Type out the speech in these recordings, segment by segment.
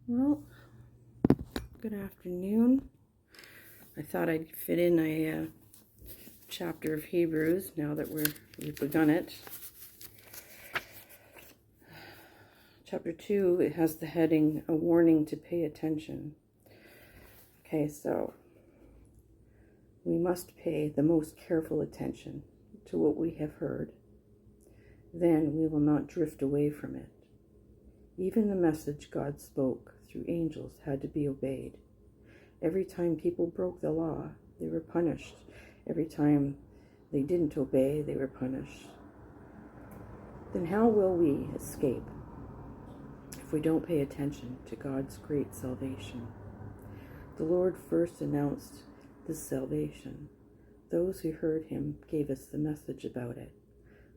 Well, good afternoon. I thought I'd fit in a chapter of Hebrews now that we've begun it. Chapter 2, it has the heading, A Warning to Pay Attention. Okay, so we must pay the most careful attention to what we have heard. Then we will not drift away from it. Even the message God spoke through angels had to be obeyed. Every time people broke the law, they were punished. Every time they didn't obey, they were punished. Then how will we escape if we don't pay attention to God's great salvation? The Lord first announced this salvation. Those who heard him gave us the message about it.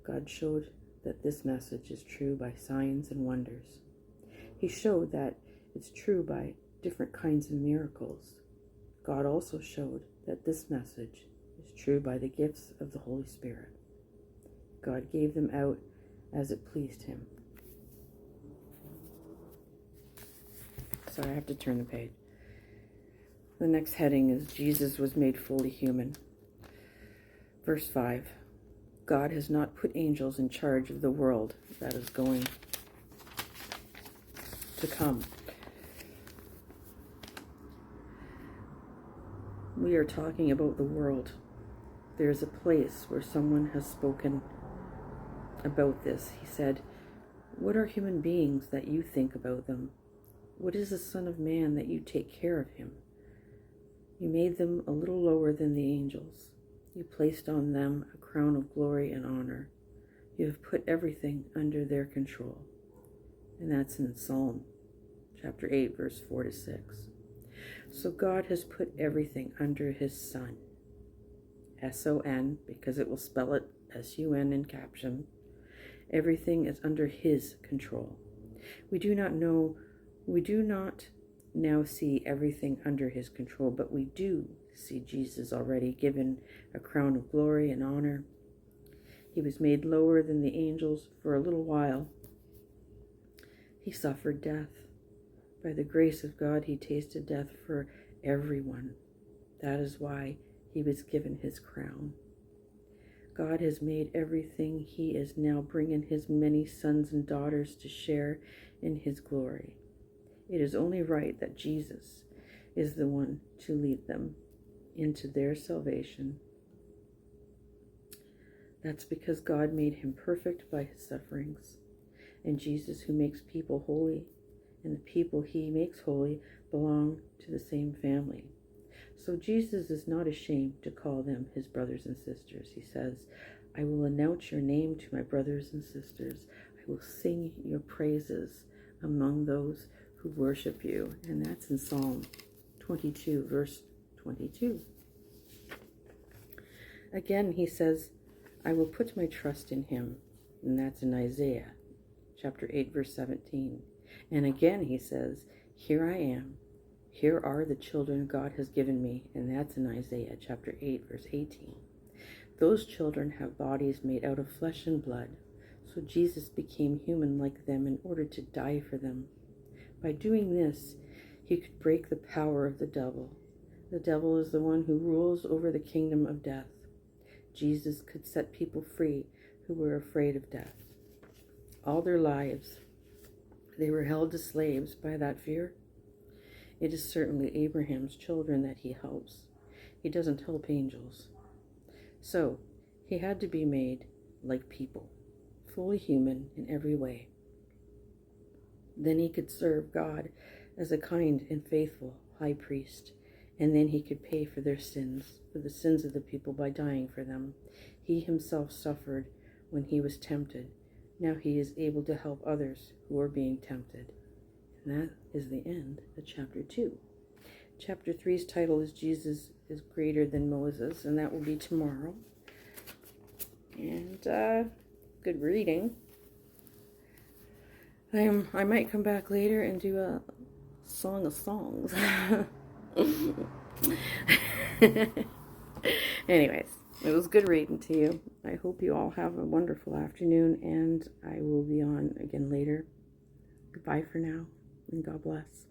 God showed that this message is true by signs and wonders. He showed that it's true by different kinds of miracles. God also showed that this message is true by the gifts of the Holy Spirit. God gave them out as it pleased him. Sorry, I have to turn the page. The next heading is Jesus was made fully human. Verse 5. God has not put angels in charge of the world that is going to come. We are talking about the world. There's a place where someone has spoken about this. He said, "What are human beings that you think about them? What is the Son of Man that you take care of him? You made them a little lower than the angels. You placed on them a crown of glory and honor. You have put everything under their control." And that's in Psalm chapter 8, verse 4 to 6. So God has put everything under his Son. S-O-N, because it will spell it S-U-N in caption. Everything is under his control. We do not now see everything under his control, but we do see Jesus already given a crown of glory and honor. He was made lower than the angels for a little while. He suffered death. By the grace of God, he tasted death for everyone. That is why he was given his crown. God has made everything. He is now bringing his many sons and daughters to share in his glory. It is only right that Jesus is the one to lead them into their salvation. That's because God made him perfect by his sufferings. And Jesus, who makes people holy, and the people he makes holy belong to the same family. So Jesus is not ashamed to call them his brothers and sisters. He says, "I will announce your name to my brothers and sisters. I will sing your praises among those who worship you." And that's in Psalm 22, verse 22. Again, he says, "I will put my trust in him." And that's in Isaiah chapter 8, verse 17. And again, he says, "Here I am. Here are the children God has given me." And that's in Isaiah chapter 8, verse 18. Those children have bodies made out of flesh and blood. So Jesus became human like them in order to die for them. By doing this, he could break the power of the devil. The devil is the one who rules over the kingdom of death. Jesus could set people free who were afraid of death. All their lives, they were held as slaves by that fear. It is certainly Abraham's children that he helps. He doesn't help angels. So, he had to be made like people, fully human in every way. Then he could serve God as a kind and faithful high priest. And then he could pay for their sins, for the sins of the people by dying for them. He himself suffered when he was tempted. Now he is able to help others who are being tempted. And that is the end of chapter 2. Chapter 3's title is Jesus is Greater Than Moses, and that will be tomorrow. And good reading. I might come back later and do a song of songs. Anyways, it was good reading to you. I hope you all have a wonderful afternoon, and I will be on again later. Goodbye for now, and God bless.